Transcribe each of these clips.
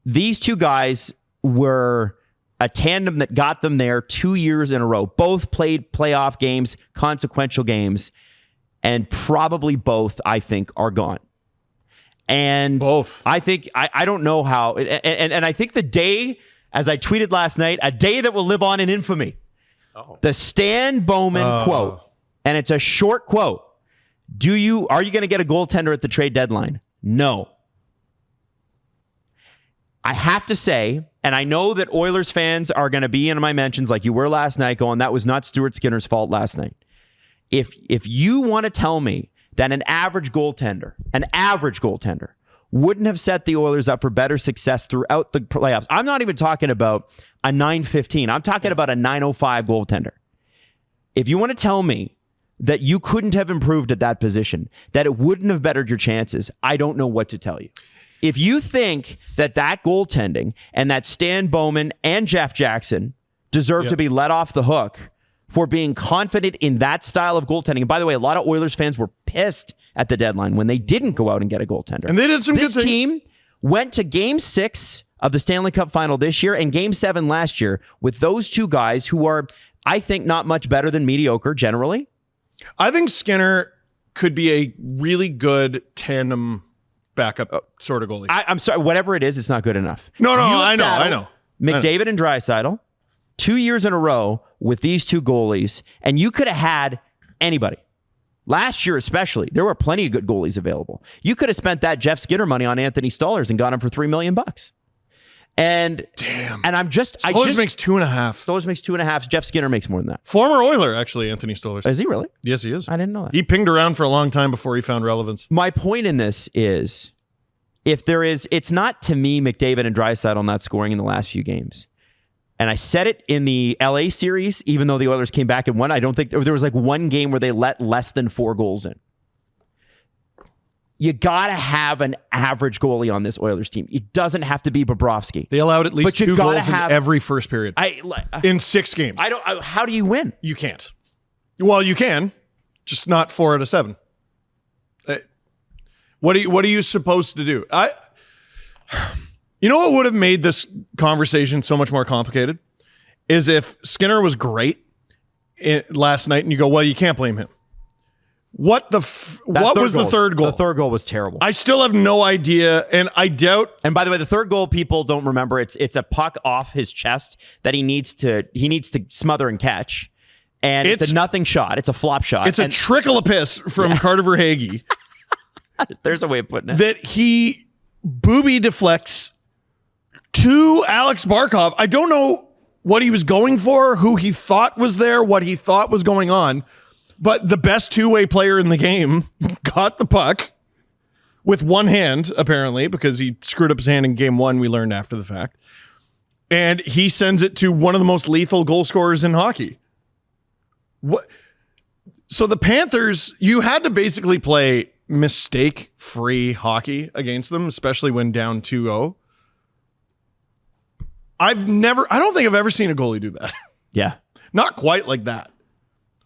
these two guys were a tandem that got them there 2 years in a row. Both played playoff games, consequential games, and probably both, I think, are gone. And both. I think, I don't know how, and I think the day, as I tweeted last night, a day that will live on in infamy. The Stan Bowman quote, and it's a short quote. Are you going to get a goaltender at the trade deadline? No. I have to say, and I know that Oilers fans are going to be in my mentions like you were last night going, that was not Stuart Skinner's fault last night. If you want to tell me that an average goaltender wouldn't have set the Oilers up for better success throughout the playoffs, I'm not even talking about a 915. I'm talking about a 905 goaltender. If you want to tell me that you couldn't have improved at that position, that it wouldn't have bettered your chances, I don't know what to tell you. If you think that goaltending and that Stan Bowman and Jeff Jackson deserve to be let off the hook for being confident in that style of goaltending, and by the way, a lot of Oilers fans were pissed at the deadline when they didn't go out and get a goaltender. And they did some good things. This team went to Game 6 of the Stanley Cup Final this year and Game 7 last year with those two guys who are, I think, not much better than mediocre generally. I think Skinner could be a really good tandem backup sort of goalie. I'm sorry, whatever it is, it's not good enough. No, I know. McDavid and Draisaitl, 2 years in a row with these two goalies, and you could have had anybody. Last year especially, there were plenty of good goalies available. You could have spent that Jeff Skinner money on Anthony Stolarz and got him for $3 million. And damn, and Stolarz makes 2.5. Stolarz makes 2.5. Jeff Skinner makes more than that. Former Oiler, actually, Anthony Stolarz. Is he really? Yes, he is. I didn't know that. He pinged around for a long time before he found relevance. My point in this is, it's not to me McDavid and Draisaitl not scoring in the last few games. And I said it in the LA series, even though the Oilers came back and won. I don't think there was like one game where they let less than 4 goals in. You got to have an average goalie on this Oilers team. It doesn't have to be Bobrovsky. They allowed at least 2 goals in every first period. In 6 games. How do you win? You can't. Well, you can, just not 4 out of 7. What are you supposed to do? You know what would have made this conversation so much more complicated is if Skinner was great last night and you go, well, you can't blame him. What was the third goal? The third goal was terrible. I still have no idea, and I doubt. And by the way, the third goal, people don't remember. It's a puck off his chest that he needs to smother and catch, and it's a nothing shot. It's a flop shot. It's a trickle of piss from Carter Verhaeghe. There's a way of putting it. That he booby deflects to Alex Barkov. I don't know what he was going for, who he thought was there, what he thought was going on. But the best two-way player in the game got the puck with one hand, apparently, because he screwed up his hand in game 1, we learned after the fact. And he sends it to one of the most lethal goal scorers in hockey. What? So the Panthers, you had to basically play mistake-free hockey against them, especially when down 2-0. I don't think I've ever seen a goalie do that. Yeah. Not quite like that.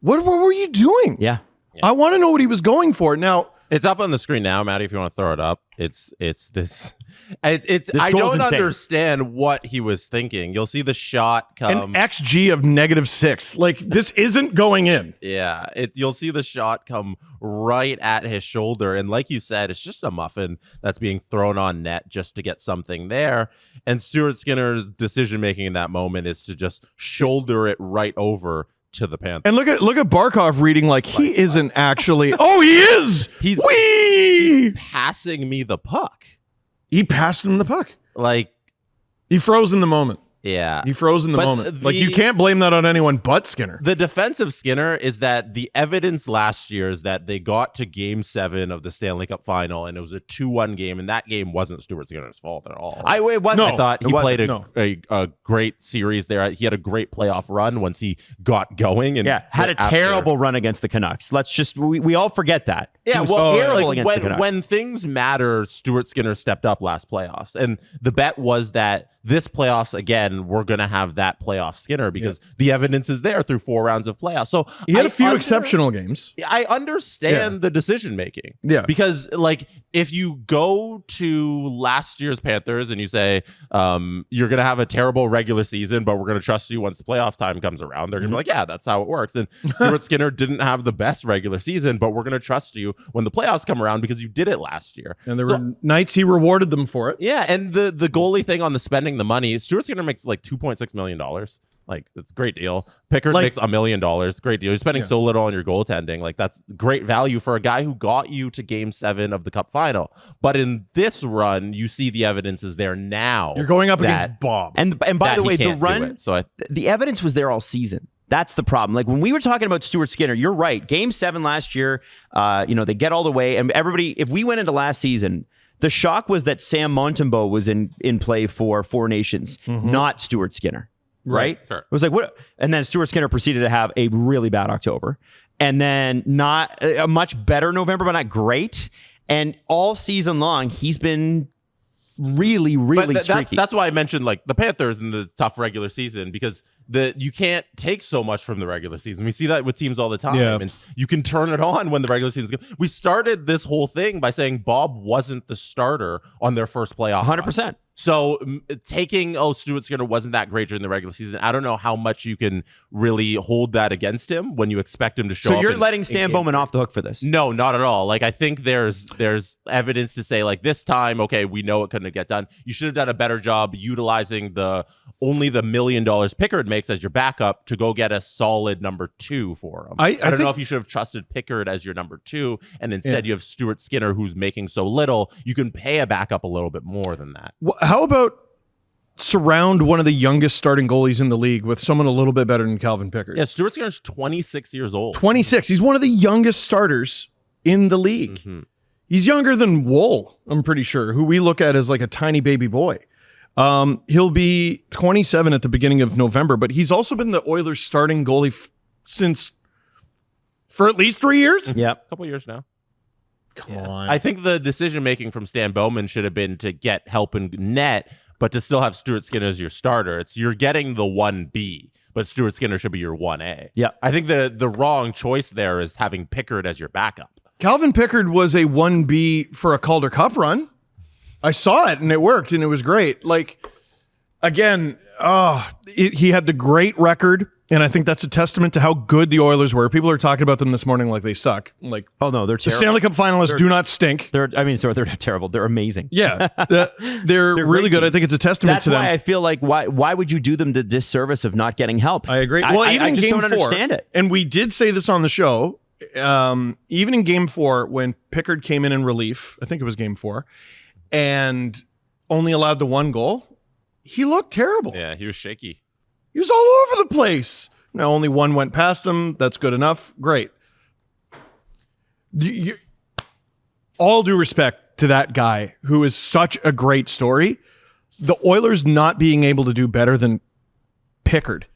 What were you doing? Yeah. I want to know what he was going for. Now, it's up on the screen now, Maddie, if you want to throw it up. It's this. I don't understand what he was thinking. You'll see the shot come. An XG of -6. Like, this isn't going in. Yeah. You'll see the shot come right at his shoulder. And like you said, it's just a muffin that's being thrown on net just to get something there. And Stuart Skinner's decision-making in that moment is to just shoulder it right over to the Panthers. And look at Barkov reading like he isn't actually. Oh, he is. He's passing me the puck. He passed him the puck. Like, he froze in the moment. Yeah. He froze in the moment. Like, you can't blame that on anyone but Skinner. The defense of Skinner is that the evidence last year is that they got to Game 7 of the Stanley Cup Final, and it was a 2-1 game, and that game wasn't Stuart Skinner's fault at all. I thought he played a great series there. He had a great playoff run once he got going. And had a terrible run against the Canucks. Let's just, we all forget that. Yeah, he was terrible against the Canucks. When things matter, Stuart Skinner stepped up last playoffs, and the bet was that this playoffs, again, then we're going to have that playoff Skinner because the evidence is there through 4 rounds of playoffs. So he had a few exceptional games. I understand the decision making. Yeah. Because like if you go to last year's Panthers and you say you're going to have a terrible regular season, but we're going to trust you once the playoff time comes around, they're going to be like, yeah, that's how it works. And Stuart Skinner didn't have the best regular season, but we're going to trust you when the playoffs come around because you did it last year. And there were nights he rewarded them for it. Yeah, and the goalie thing on the spending the money, Stuart Skinner makes like $2.6 million. Like, that's a great deal. Pickard makes $1 million. Great deal. You're spending so little on your goaltending. Like, that's great value for a guy who got you to Game 7 of the Cup final. But in this run, you see the evidence is there now. You're going up against Bob. And by the way, the run, the evidence was there all season. That's the problem. Like when we were talking about Stuart Skinner, you're right. Game 7 last year, they get all the way. And everybody, if we went into last season, the shock was that Sam Montembeault was in play for Four Nations, not Stuart Skinner. Right? Sure. It was like, what? And then Stuart Skinner proceeded to have a really bad October. And then not a much better November, but not great. And all season long, he's been really streaky. That's why I mentioned like the Panthers in the tough regular season, because you can't take so much from the regular season. We see that with teams all the time. Yeah. And you can turn it on when the regular season is good. We started this whole thing by saying Bob wasn't the starter on their first playoff 100%. run. So taking, Stuart Skinner wasn't that great during the regular season. I don't know how much you can really hold that against him when you expect him to show up. So you're letting Stan Bowman off the hook for this? No, not at all. Like, I think there's evidence to say, like, this time, okay, we know it couldn't get done. You should have done a better job utilizing only the $1 million Pickard makes as your backup to go get a solid number 2 for him. I don't know if you should have trusted Pickard as your number 2, and instead you have Stuart Skinner, who's making so little. You can pay a backup a little bit more than that. Well, how about surround one of the youngest starting goalies in the league with someone a little bit better than Calvin Pickard? Yeah, Stuart Skinner's 26 years old. 26. He's one of the youngest starters in the league. He's younger than Wool, I'm pretty sure, who we look at as like a tiny baby boy. He'll be 27 at the beginning of November, but he's also been the Oilers starting goalie for at least 3 years. Yeah, a couple years now. Come on. I think the decision making from Stan Bowman should have been to get help in net, but to still have Stuart Skinner as your starter. You're getting the 1B, but Stuart Skinner should be your 1A. Yeah, I think the wrong choice there is having Pickard as your backup. Calvin Pickard was a 1B for a Calder Cup run. I saw it and it worked and it was great. Like, again, he had the great record, and I think that's a testament to how good the Oilers were. People are talking about them this morning like they suck. Like, oh no, they're terrible. The Stanley Cup finalists do not stink. They're not terrible. They're amazing. Yeah, they're really good. I think it's a testament to them. That's why I feel like why would you do them the disservice of not getting help? I agree. I just don't understand it. And we did say this on the show. Even in Game 4, when Pickard came in relief, I think it was Game 4, and only allowed the 1 goal, he looked terrible. Yeah, he was shaky. He was all over the place. Now, only 1 went past him. That's good enough. Great. All due respect to that guy who is such a great story. The Oilers not being able to do better than Pickard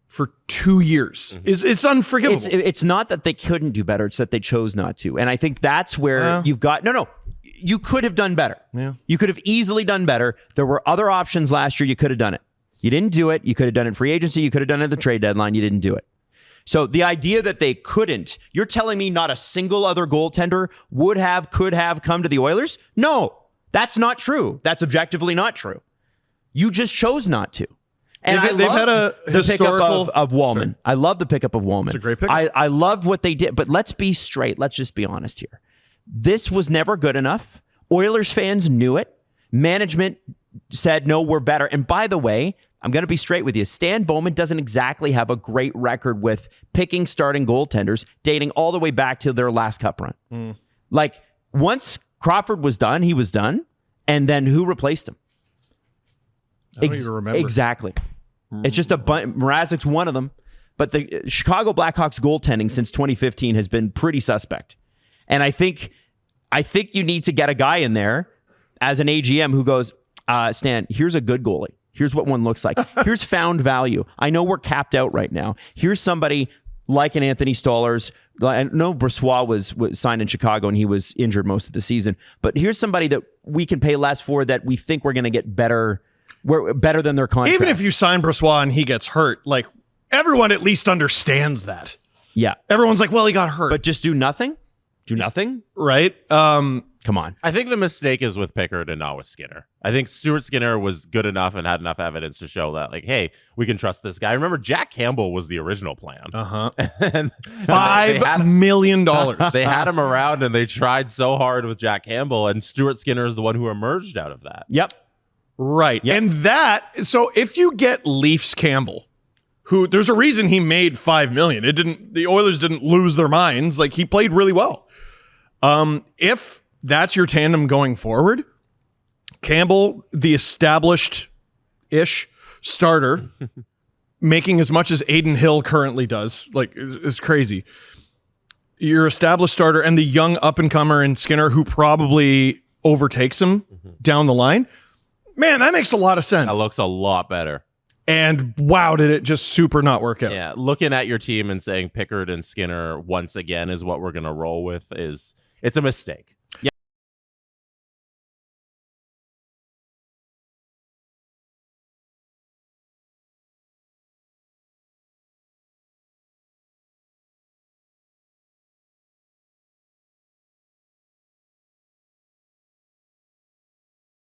for 2 years it's unforgivable. It's not that they couldn't do better. It's that they chose not to. And I think that's where you've got... No. You could have done better. Yeah. You could have easily done better. There were other options last year. You could have done it. You didn't do it. You could have done it in free agency. You could have done it at the trade deadline. You didn't do it. So the idea that they couldn't, you're telling me not a single other goaltender could have come to the Oilers? No, that's not true. That's objectively not true. You just chose not to. And they've had a historical pickup of Wallman. Sure. I love the pickup of Wallman. It's a great pickup. I loved what they did, but let's be straight. Let's just be honest here. This was never good enough. Oilers fans knew it. Management said, no, we're better. And by the way, I'm going to be straight with you. Stan Bowman doesn't exactly have a great record with picking starting goaltenders dating all the way back to their last cup run. Like, once Crawford was done, he was done. And then who replaced him? I don't even remember. Exactly. It's just a bunch. Mrazek's one of them. But the Chicago Blackhawks goaltending since 2015 has been pretty suspect. And I think you need to get a guy in there as an AGM who goes, Stan, here's a good goalie. Here's what one looks like. Here's found value. I know we're capped out right now. Here's somebody like an Anthony Stolarz. I know Brossoit was signed in Chicago and he was injured most of the season. But here's somebody that we can pay less for that we think we're going to get better We're better than their contract. Even if you sign Brossoit and he gets hurt, like everyone at least understands that. Yeah. Everyone's like, well, he got hurt. But just do nothing? Do nothing? Right? Come on. I think the mistake is with Pickard and not with Skinner. I think Stuart Skinner was good enough and had enough evidence to show that, like, hey, we can trust this guy. Remember, Jack Campbell was the original plan. and $5 million. They had him around and they tried so hard with Jack Campbell, and Stuart Skinner is the one who emerged out of that. Yep. Right. Yep. And so if you get Leafs Campbell, who there's a reason he made $5 million. The Oilers didn't lose their minds. Like, he played really well. If that's your tandem going forward, Campbell, the established-ish starter, making as much as Aiden Hill currently does, like, is crazy. Your established starter and the young up-and-comer in Skinner, who probably overtakes him down the line. Man, that makes a lot of sense. That looks a lot better. And wow, did it just super not work out. Yeah, looking at your team and saying Pickard and Skinner once again is what we're going to roll with it's a mistake.